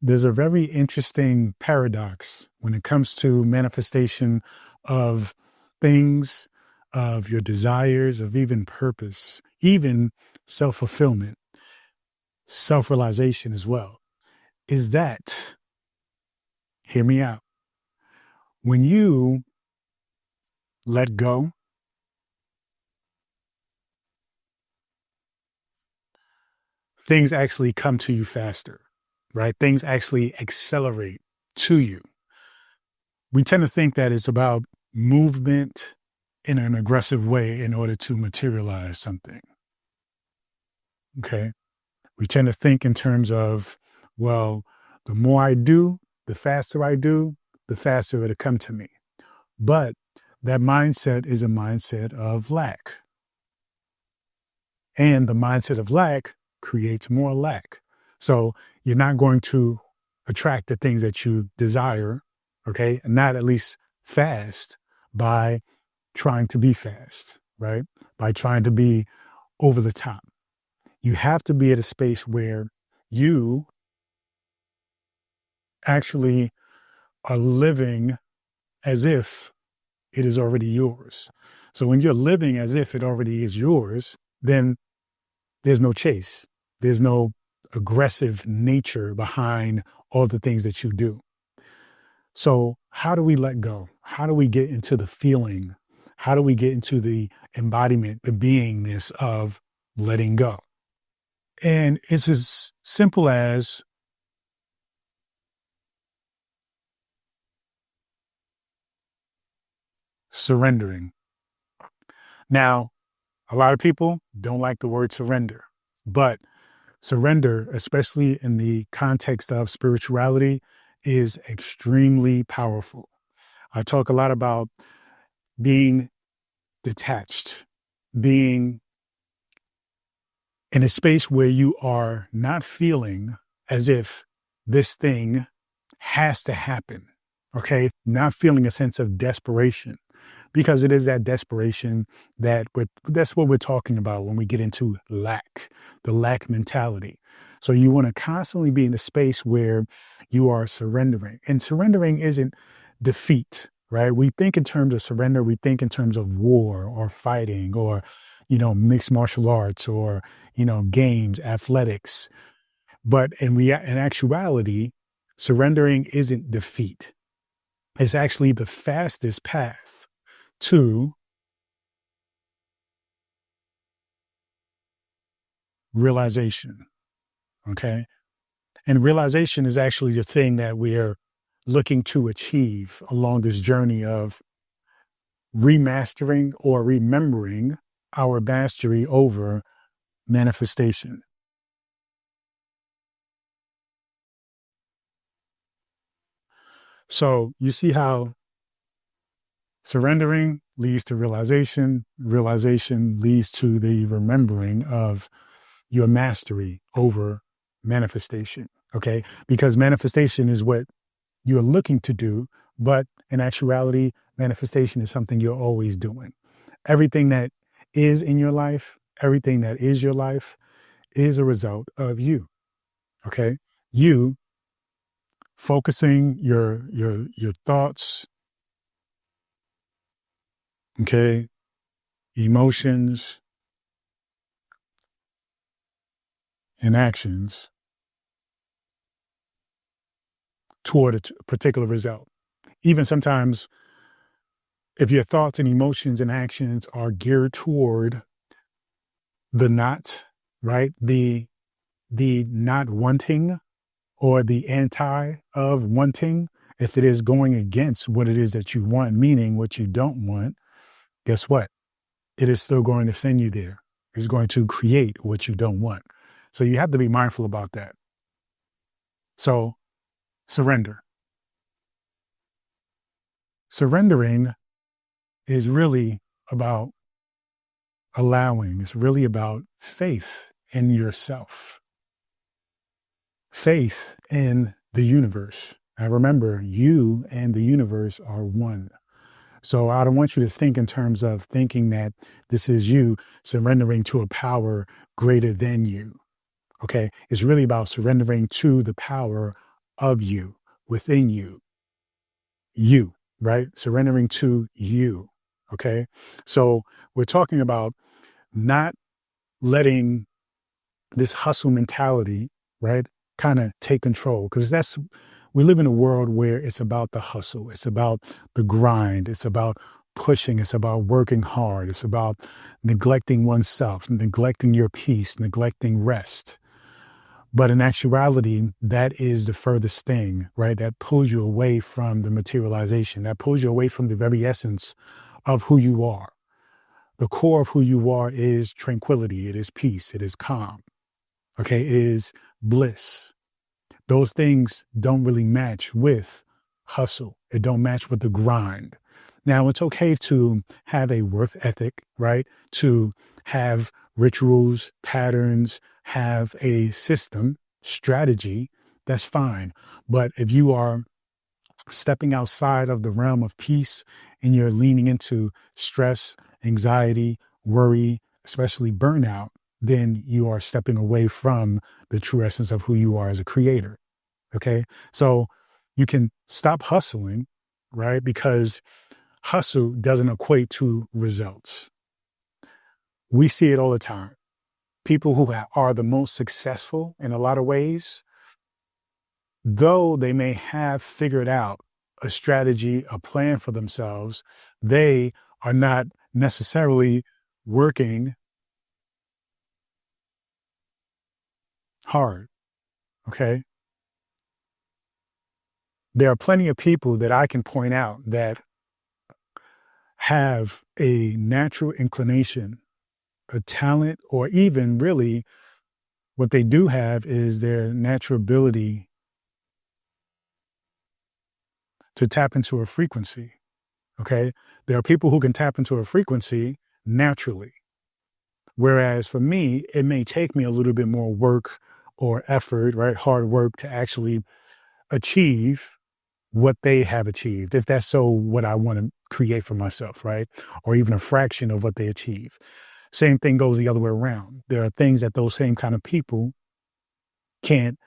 there's a very interesting paradox when it comes to manifestation of things, of your desires, of even purpose, even self-fulfillment, self-realization as well, is that, hear me out, when you let go, things actually come to you faster, right? Things actually accelerate to you. We tend to think that it's about movement in an aggressive way in order to materialize something. Okay. We tend to think in terms of, well, the more I do, the faster I do, the faster it'll come to me. But that mindset is a mindset of lack. And the mindset of lack creates more lack. So you're not going to attract the things that you desire, okay? Not at least fast by trying to be fast, right? By trying to be over the top. You have to be at a space where you actually are living as if it is already yours. So when you're living as if it already is yours, then there's no chase. There's no aggressive nature behind all the things that you do. So how do we let go? How do we get into the feeling? How do we get into the embodiment, the beingness of letting go? And it's as simple as surrendering. Now, a lot of people don't like the word surrender, but surrender, especially in the context of spirituality, is extremely powerful. I talk a lot about being detached, being in a space where you are not feeling as if this thing has to happen, okay? Not feeling a sense of desperation, because it is that desperation that's what we're talking about when we get into lack, the lack mentality. So you want to constantly be in a space where you are surrendering. And surrendering isn't defeat, right? We think in terms of surrender, we think in terms of war or fighting or, mixed martial arts or, games, athletics. But in actuality, surrendering isn't defeat. It's actually the fastest path to realization. Okay. And realization is actually the thing that we're looking to achieve along this journey of remastering or remembering our mastery over manifestation. So you see how surrendering leads to realization, realization leads to the remembering of your mastery over manifestation. Okay. Because manifestation is what you're looking to do, but in actuality, manifestation is something you're always doing. Everything that is in your life, everything that is your life is a result of you. Okay. You focusing your thoughts, okay, emotions and actions toward a particular result. Even sometimes if your thoughts and emotions and actions are geared toward the not, right? The not wanting or the anti of wanting, if it is going against what it is that you want, meaning what you don't want, guess what? It is still going to send you there. It's going to create what you don't want. So you have to be mindful about that. So surrender. Surrendering is really about allowing. It's really about faith in yourself. Faith in the universe. Now remember, you and the universe are one. So I don't want you to think in terms of thinking that this is you surrendering to a power greater than you. Okay. It's really about surrendering to the power of you, within you, right? Surrendering to you. Okay. So we're talking about not letting this hustle mentality, right, kind of take control. Because we live in a world where it's about the hustle, it's about the grind, it's about pushing, it's about working hard, it's about neglecting oneself, neglecting your peace, neglecting rest. But in actuality, that is the furthest thing, right? That pulls you away from the materialization, that pulls you away from the very essence of who you are. The core of who you are is tranquility, it is peace, it is calm, okay? It is bliss. Those things don't really match with hustle. It don't match with the grind. Now, it's okay to have a worth ethic, right? To have rituals, patterns, have a system, strategy. That's fine. But if you are stepping outside of the realm of peace and you're leaning into stress, anxiety, worry, especially burnout, then you are stepping away from the true essence of who you are as a creator. Okay. So you can stop hustling, right? Because hustle doesn't equate to results. We see it all the time. People who are the most successful in a lot of ways, though they may have figured out a strategy, a plan for themselves, they are not necessarily working hard. Okay. There are plenty of people that I can point out that have a natural inclination, a talent, or even really what they do have is their natural ability to tap into a frequency. Okay. There are people who can tap into a frequency naturally. Whereas for me, it may take me a little bit more work or effort, right? Hard work to actually achieve what they have achieved, if that's so what I want to create for myself, right? Or even a fraction of what they achieve. Same thing goes the other way around. There are things that those same kind of people can't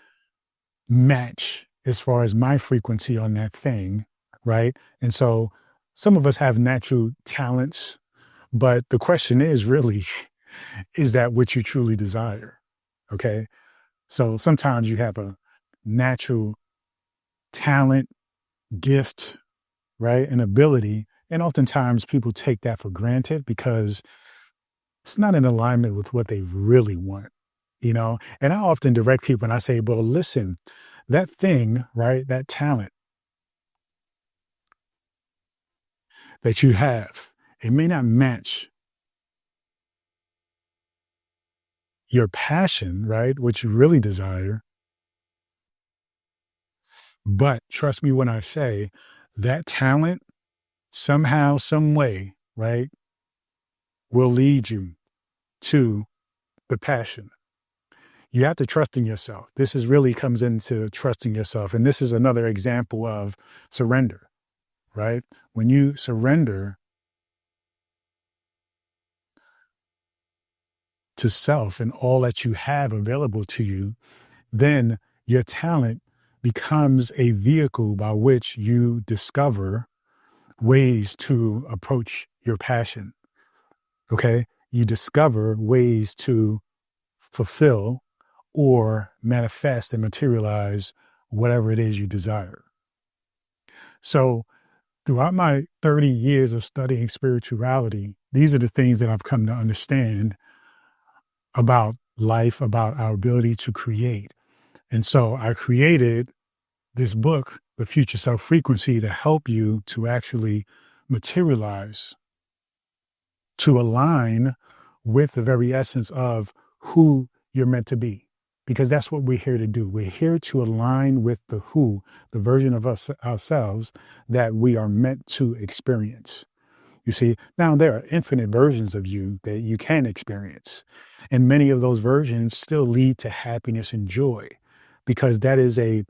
match as far as my frequency on that thing, right? And so some of us have natural talents, but the question is really, is that what you truly desire? Okay. So sometimes you have a natural talent, gift, right? An ability. And oftentimes people take that for granted because it's not in alignment with what they really want, you know? And I often direct people and I say, well, listen, that thing, right? That talent that you have, it may not match your passion, right? What you really desire. But trust me when I say that talent somehow, some way, right, will lead you to the passion. You have to trust in yourself. This is really comes into trusting yourself. And this is another example of surrender, right? When you surrender to self and all that you have available to you, then your talent becomes a vehicle by which you discover ways to approach your passion. Okay. You discover ways to fulfill or manifest and materialize whatever it is you desire. So, throughout my 30 years of studying spirituality, these are the things that I've come to understand about life, about our ability to create. And so I created this book, The Future Self Frequency, to help you to actually materialize, to align with the very essence of who you're meant to be. Because that's what we're here to do. We're here to align with the who, the version of us ourselves that we are meant to experience. You see, now there are infinite versions of you that you can experience. And many of those versions still lead to happiness and joy because that is a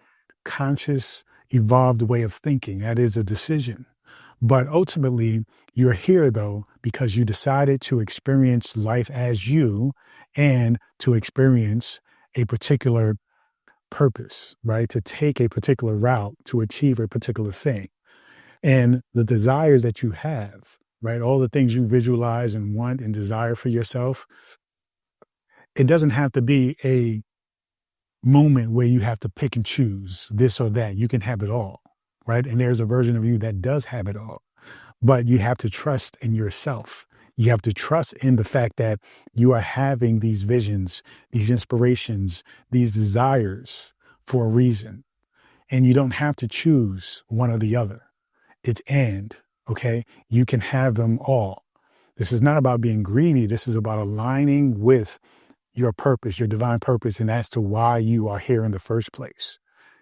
conscious, evolved way of thinking. That is a decision. But ultimately, you're here, though, because you decided to experience life as you and to experience a particular purpose, right? To take a particular route to achieve a particular thing. And the desires that you have, right? All the things you visualize and want and desire for yourself, it doesn't have to be a moment where you have to pick and choose this or that. You can have it all, right? And there's a version of you that does have it all, but you have to trust in yourself. You have to trust in the fact that you are having these visions, these inspirations, these desires for a reason. And you don't have to choose one or the other. It's and, okay? You can have them all. This is not about being greedy. This is about aligning with your purpose, your divine purpose, and as to why you are here in the first place.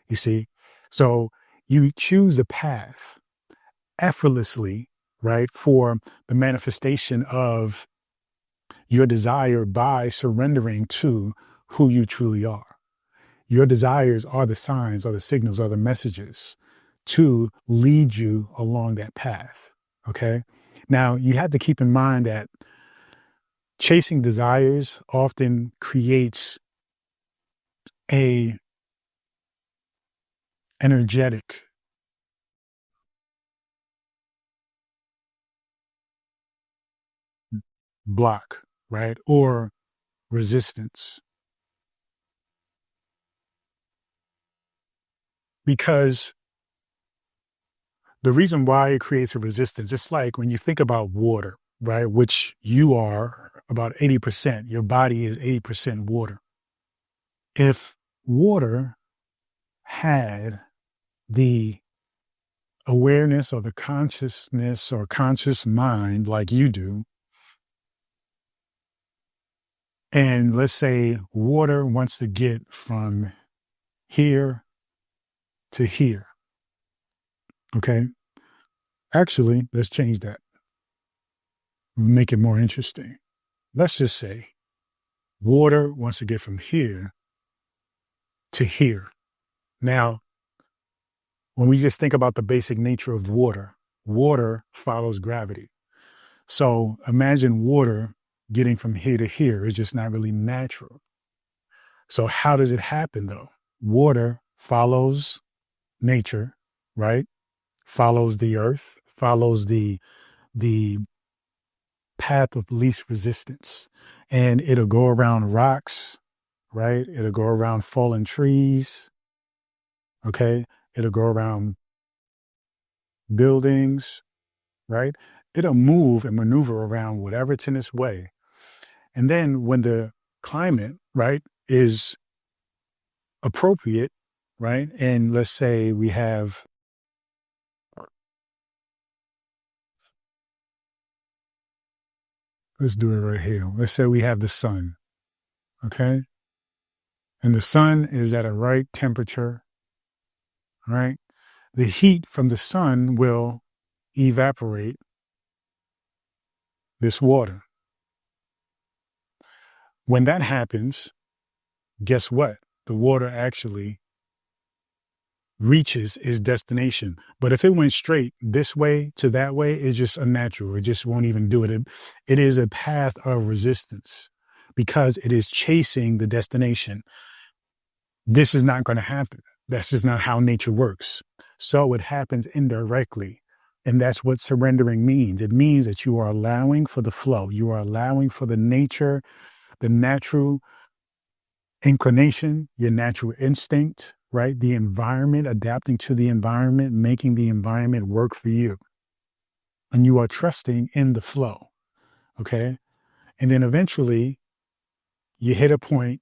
You see? So you choose the path effortlessly, right, for the manifestation of your desire by surrendering to who you truly are. Your desires are the signs, are the signals, are the messages to lead you along that path. Okay. Now, you have to keep in mind that chasing desires often creates a energetic block, right? Or resistance. Because the reason why it creates a resistance, it's like when you think about water, right? Which you are about 80%, your body is 80% water. If water had the awareness or the consciousness or conscious mind like you do, and let's say water wants to get from here to here, okay? Actually, let's change that, make it more interesting. Let's just say water wants to get from here to here. Now, when we just think about the basic nature of water, water follows gravity. So imagine water getting from here to here is just not really natural. So how does it happen though? Water follows nature, right? Follows the earth, follows the path of least resistance. And it'll go around rocks, right? It'll go around fallen trees, okay? It'll go around buildings, right? It'll move and maneuver around whatever's in its way. And then when the climate, right, is appropriate, right? And let's say we have, let's do it right here. Let's say we have the sun, okay? And the sun is at a right temperature, right? The heat from the sun will evaporate this water. When that happens, guess what? The water actually reaches its destination. But if it went straight this way to that way, it's just unnatural. It just won't even do it. It is a path of resistance because it is chasing the destination. This is not going to happen. That's just not how nature works. So it happens indirectly. And that's what surrendering means. It means that you are allowing for the flow. You are allowing for the nature, the natural inclination, your natural instinct, right? The environment, adapting to the environment, making the environment work for you. And you are trusting in the flow. Okay. And then eventually you hit a point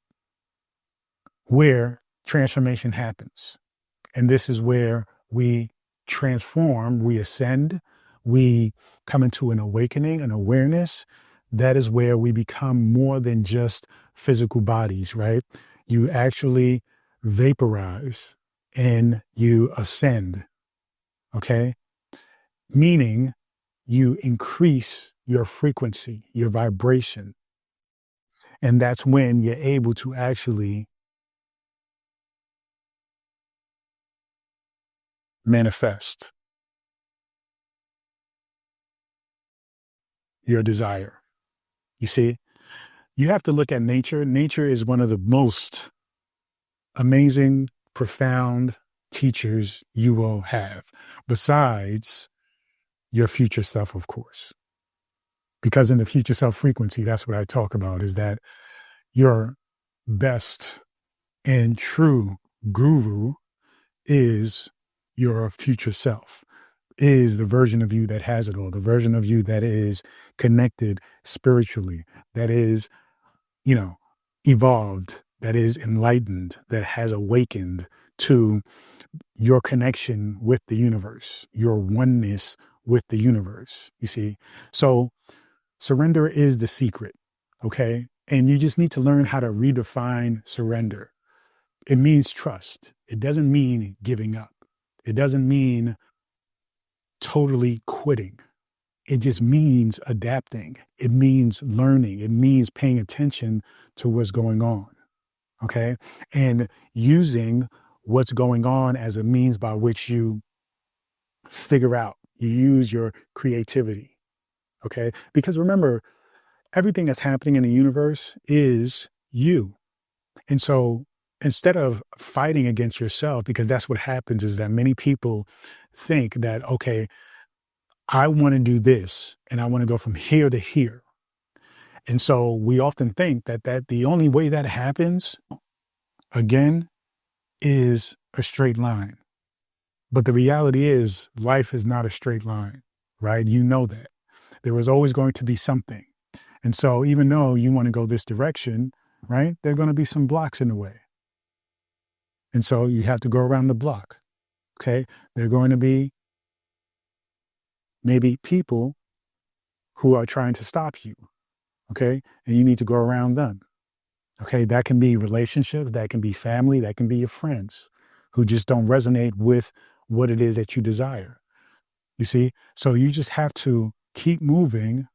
where transformation happens. And this is where we transform, we ascend, we come into an awakening, an awareness. That is where we become more than just physical bodies, right? You actually vaporize and you ascend, okay? Meaning you increase your frequency, your vibration. And that's when you're able to actually manifest your desire. You see, you have to look at nature. Nature is one of the most amazing, profound teachers you will have, besides your future self, of course. Because in the future self frequency, that's what I talk about, is that your best and true guru is your future self, is the version of you that has it all, the version of you that is connected spiritually, that is, you know, evolved, that is enlightened, that has awakened to your connection with the universe, your oneness with the universe, you see? So surrender is the secret, okay? And you just need to learn how to redefine surrender. It means trust. It doesn't mean giving up. It doesn't mean totally quitting. It just means adapting. It means learning. It means paying attention to what's going on, okay? And using what's going on as a means by which you figure out, you use your creativity, okay? Because remember, everything that's happening in the universe is you. And so instead of fighting against yourself, because that's what happens, is that many people think that, okay, I want to do this and I want to go from here to here. And so we often think that the only way that happens, again, is a straight line. But the reality is life is not a straight line, right? You know that. There is always going to be something. And so even though you want to go this direction, right, there are going to be some blocks in the way. And so you have to go around the block, okay? There are going to be maybe people who are trying to stop you, okay? And you need to go around them, okay? That can be relationships, that can be family, that can be your friends who just don't resonate with what it is that you desire, you see? So you just have to keep moving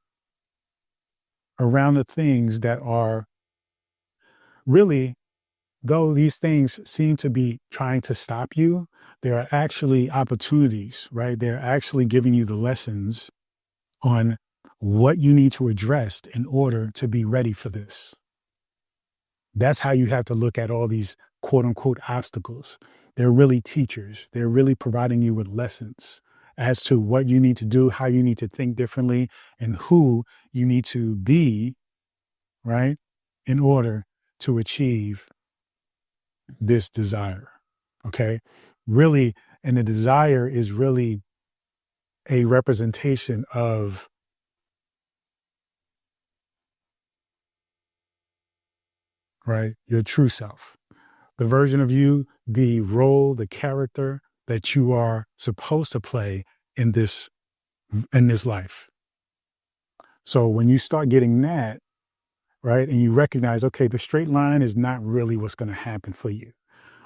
around the things that are really, though these things seem to be trying to stop you, there are actually opportunities, right? They're actually giving you the lessons on what you need to address in order to be ready for this. That's how you have to look at all these quote unquote obstacles. They're really teachers. They're really providing you with lessons as to what you need to do, how you need to think differently, and who you need to be, right, in order to achieve this desire. Okay. Really, and the desire is really a representation of right, your true self, the version of you, the role, the character that you are supposed to play in this life. So when you start getting that, right, and you recognize, okay, the straight line is not really what's going to happen for you.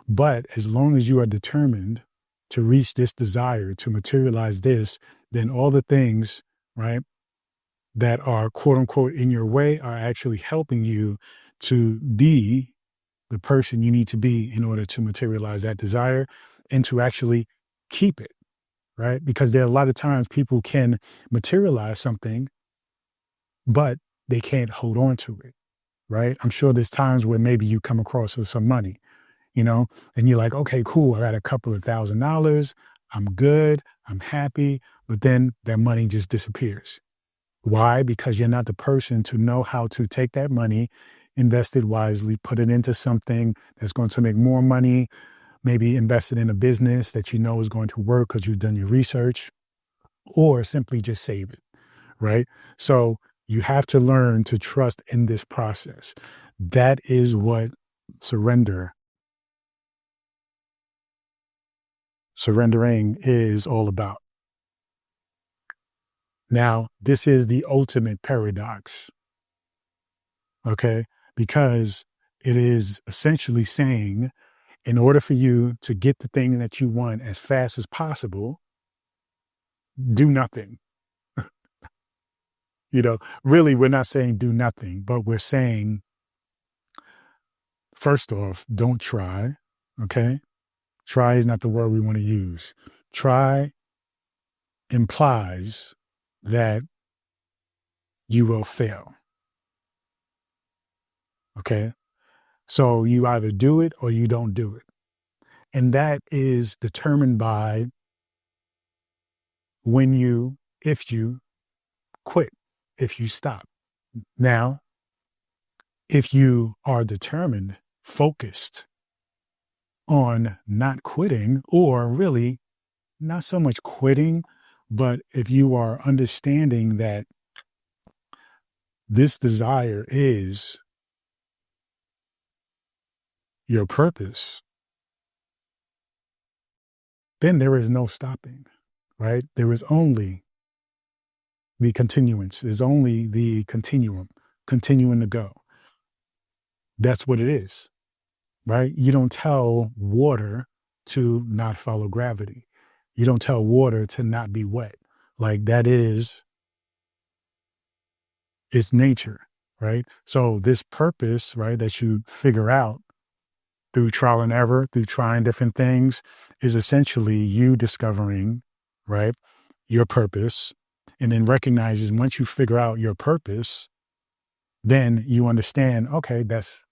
But as long as you are determined to reach this desire, to materialize this, then all the things, right, that are quote unquote in your way are actually helping you to be the person you need to be in order to materialize that desire and to actually keep it, right? Because there are a lot of times people can materialize something, but they can't hold on to it, right? I'm sure there's times where maybe you come across with some money, and you're like, okay, cool. I got a couple of $1,000. I'm good. I'm happy. But then that money just disappears. Why? Because you're not the person to know how to take that money, invest it wisely, put it into something that's going to make more money, maybe invest it in a business that you know is going to work because you've done your research, or simply just save it, right? So you have to learn to trust in this process. That is what surrendering is all about. Now, this is the ultimate paradox, okay? Because it is essentially saying, in order for you to get the thing that you want as fast as possible, do nothing. Really, we're not saying do nothing, but we're saying, first off, don't try, okay? Try is not the word we want to use. Try implies that you will fail, okay? So you either do it or you don't do it. And that is determined by if you quit, if you stop. Now, if you are determined, focused on not quitting, or really not so much quitting, but if you are understanding that this desire is your purpose, then there is no stopping, right? There is only the continuance, is only the continuum, continuing to go. That's what it is, right? You don't tell water to not follow gravity. You don't tell water to not be wet. Like that is its nature, right? So this purpose, right, that you figure out through trial and error, through trying different things, is essentially you discovering, right, your purpose. And then recognizes once you figure out your purpose, then you understand, okay, that's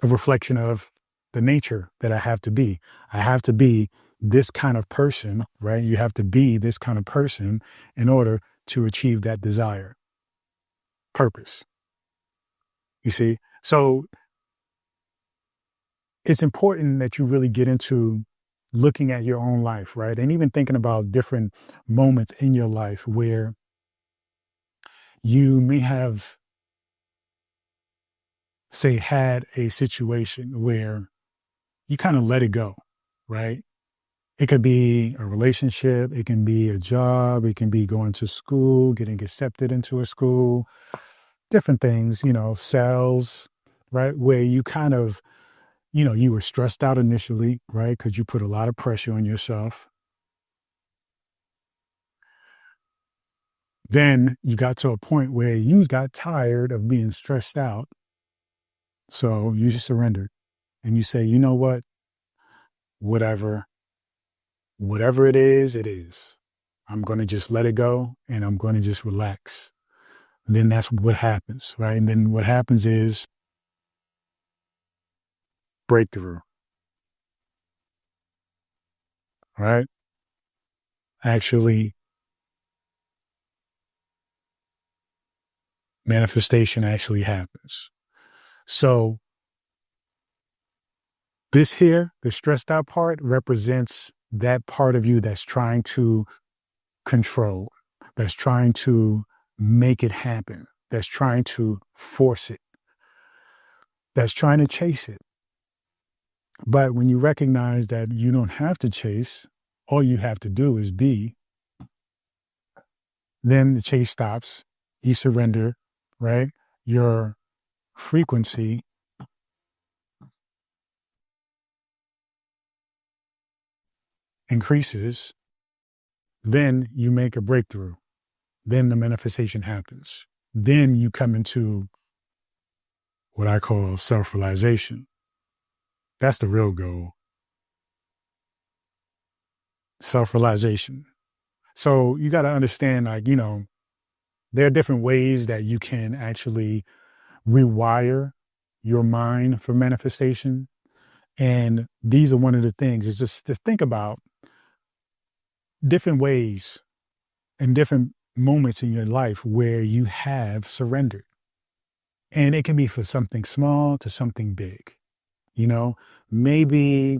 a reflection of the nature that I have to be. I have to be this kind of person, right? You have to be this kind of person in order to achieve that desire, purpose. You see? So it's important that you really get into looking at your own life, right? And even thinking about different moments in your life where you may have, say, had a situation where you kind of let it go, right? It could be a relationship, it can be a job, it can be going to school, getting accepted into a school, different things, sales, right? Where you kind of, you were stressed out initially, right? Because you put a lot of pressure on yourself. Then you got to a point where you got tired of being stressed out. So you just surrendered and you say, you know what? Whatever it is, it is. I'm going to just let it go and I'm going to just relax. And then that's what happens, right? And then what happens is breakthrough, right? Actually, manifestation actually happens. So this here, the stressed out part, represents that part of you that's trying to control, that's trying to make it happen, that's trying to force it, that's trying to chase it. But when you recognize that you don't have to chase, all you have to do is be, then the chase stops, you surrender, right? Your frequency increases, then you make a breakthrough. Then the manifestation happens. Then you come into what I call self-realization. That's the real goal. Self-realization. So you got to understand, there are different ways that you can actually rewire your mind for manifestation. And these are one of the things, is just to think about different ways and different moments in your life where you have surrendered. And it can be for something small to something big. Maybe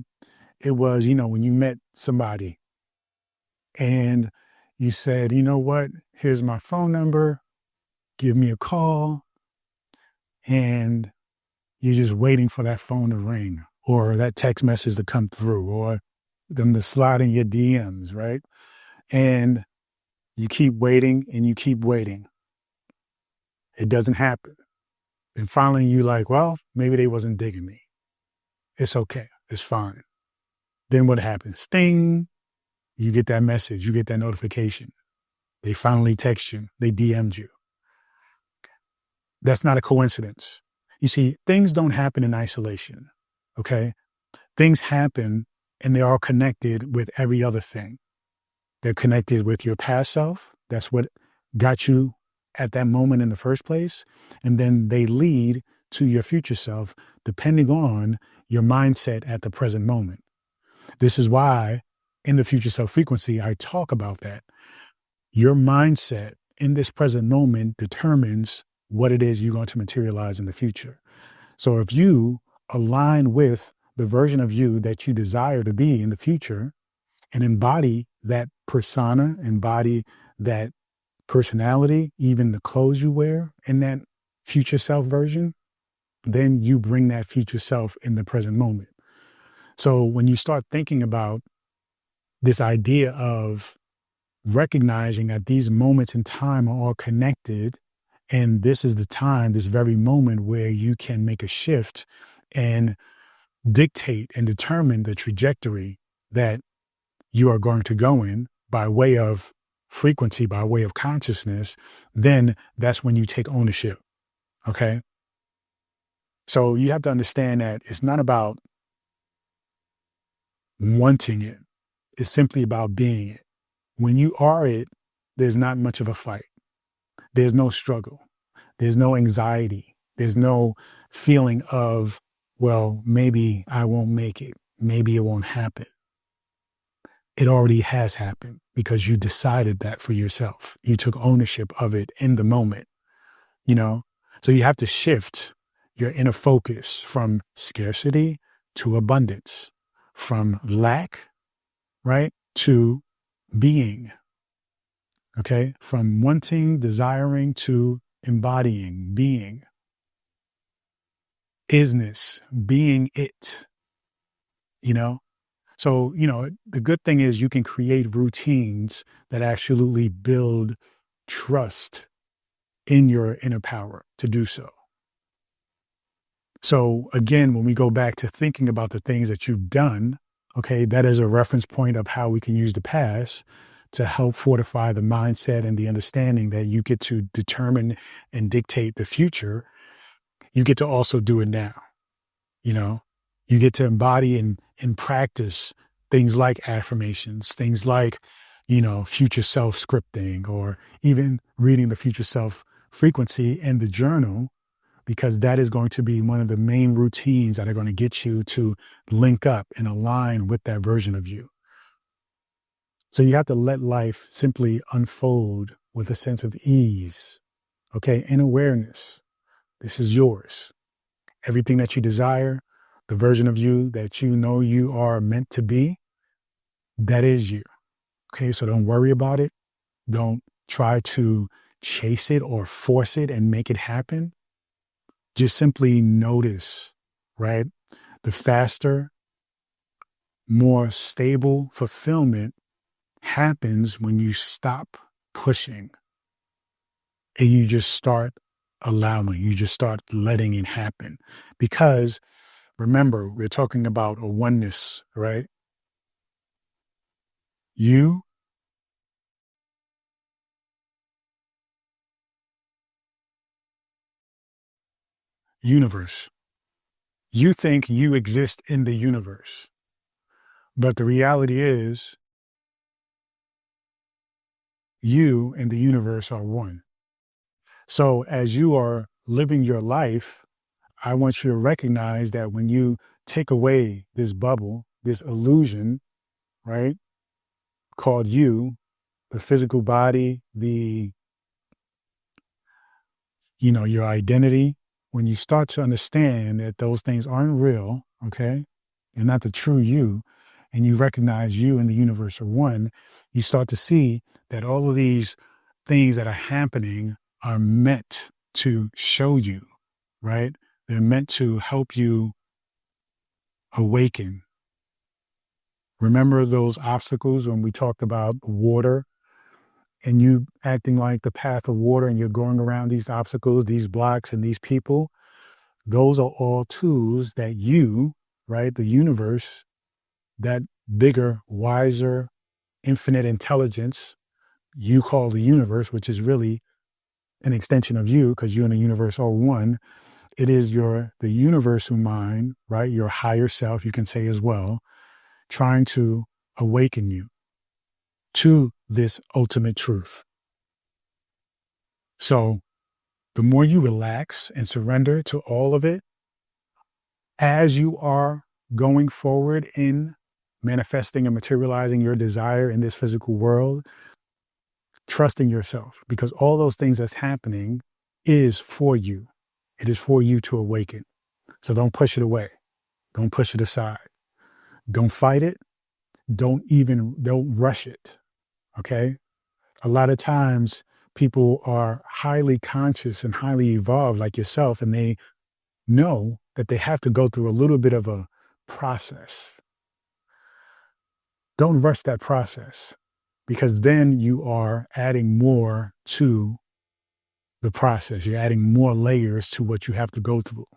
it was, when you met somebody and you said, you know what, here's my phone number, give me a call, and you're just waiting for that phone to ring or that text message to come through or them to slide in your DMs, right? And you keep waiting and you keep waiting. It doesn't happen. And finally you're like, well, maybe they wasn't digging me. It's okay. It's fine. Then what happens? Sting. You get that message. You get that notification. They finally text you. They DM'd you. That's not a coincidence. You see, things don't happen in isolation. Okay. Things happen and they're all connected with every other thing. They're connected with your past self. That's what got you at that moment in the first place. And then they lead to your future self depending on your mindset at the present moment. This is why in the future self frequency, I talk about that. Your mindset in this present moment determines what it is you're going to materialize in the future. So if you align with the version of you that you desire to be in the future and embody that persona, embody that personality, even the clothes you wear in that future self version, then you bring that future self in the present moment. So when you start thinking about this idea of recognizing that these moments in time are all connected, and this is the time, this very moment where you can make a shift and dictate and determine the trajectory that you are going to go in by way of frequency, by way of consciousness, then that's when you take ownership. Okay. So you have to understand that it's not about wanting it. It's simply about being it. When you are it, there's not much of a fight. There's no struggle. There's no anxiety. There's no feeling of, well, maybe I won't make it. Maybe it won't happen. It already has happened because you decided that for yourself. You took ownership of it in the moment, you know? So you have to shift your inner focus from scarcity to abundance, from lack, right, to being, okay? From wanting, desiring to embodying, being. Isness, being it, you know? So, the good thing is you can create routines that absolutely build trust in your inner power to do so. So again, when we go back to thinking about the things that you've done, okay, that is a reference point of how we can use the past to help fortify the mindset and the understanding that you get to determine and dictate the future. You get to also do it now. You get to embody and practice things like affirmations, things like, future self scripting, or even reading the future self frequency in the journal, because that is going to be one of the main routines that are going to get you to link up and align with that version of you. So you have to let life simply unfold with a sense of ease, okay, and awareness. This is yours. Everything that you desire, the version of you that you know you are meant to be, that is you. Okay, so don't worry about it. Don't try to chase it or force it and make it happen. Just simply notice, right? The faster, more stable fulfillment happens when you stop pushing and you just start allowing, you just start letting it happen. Because remember, we're talking about a oneness, right? You, universe. You think you exist in the universe, but the reality is you and the universe are one. So as you are living your life, I want you to recognize that when you take away this bubble, this illusion, right, called you, the physical body, your identity, when you start to understand that those things aren't real, okay, and not the true you, and you recognize you and the universe are one, you start to see that all of these things that are happening are meant to show you, right? They're meant to help you awaken. Remember those obstacles when we talked about water and you acting like the path of water and you're going around these obstacles, these blocks and these people? Those are all tools that you, right, the universe, that bigger, wiser, infinite intelligence you call the universe, which is really an extension of you because you and the universe are one. It is the universal mind, right? Your higher self, you can say as well, trying to awaken you to this ultimate truth. So The more you relax and surrender to all of it as you are going forward in manifesting and materializing your desire in this physical world, trusting yourself, because all those things that's happening is for you. It is for you to awaken. So don't push it away. Don't push it aside. Don't fight it. Don't rush it. Okay. A lot of times people are highly conscious and highly evolved like yourself, and they know that they have to go through a little bit of a process. Don't rush that process, because then you are adding more to the process. You're adding more layers to what you have to go through.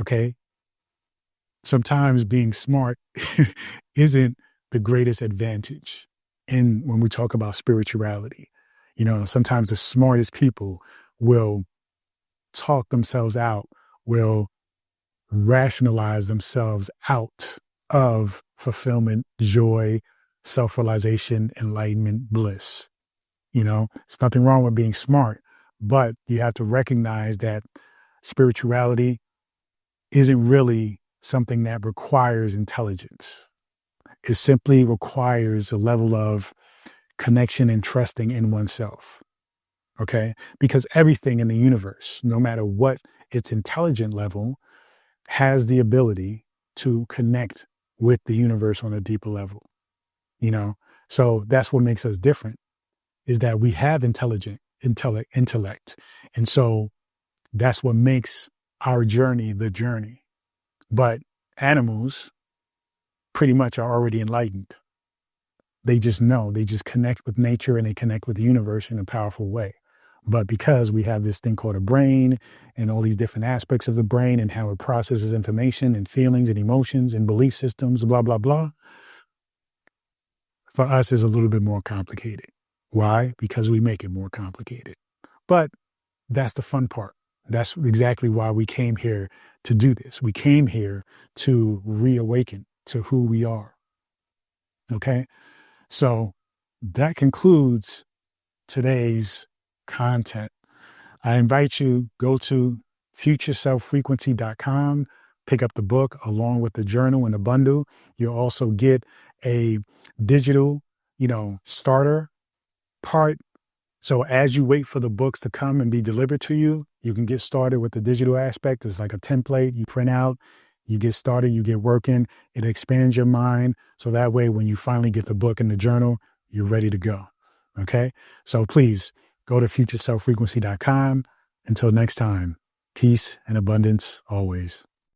Okay. Sometimes being smart isn't the greatest advantage when we talk about spirituality. Sometimes the smartest people will talk themselves out, will rationalize themselves out of fulfillment, joy, self-realization, enlightenment, bliss. It's nothing wrong with being smart, but you have to recognize that spirituality isn't really something that requires intelligence. It simply requires a level of connection and trusting in oneself. Okay? Because everything in the universe, no matter what its intelligent level, has the ability to connect with the universe on a deeper level. So that's what makes us different, is that we have intellect. And so that's what makes our journey the journey. But animals pretty much are already enlightened. They just know, they just connect with nature and they connect with the universe in a powerful way. But because we have this thing called a brain and all these different aspects of the brain and how it processes information and feelings and emotions and belief systems, blah, blah, blah, for us is a little bit more complicated. Why? Because we make it more complicated. But that's the fun part. That's exactly why we came here to do this. We came here to reawaken to who we are. Okay? So that concludes today's content. I invite you, go to futureselffrequency.com, pick up the book along with the journal and the bundle. You'll also get a digital, starter part. So as you wait for the books to come and be delivered to you, you can get started with the digital aspect. It's like a template you print out, you get started, you get working. It expands your mind. So that way, when you finally get the book and the journal, you're ready to go. Okay. So please go to futureselffrequency.com. Until next time, peace and abundance always.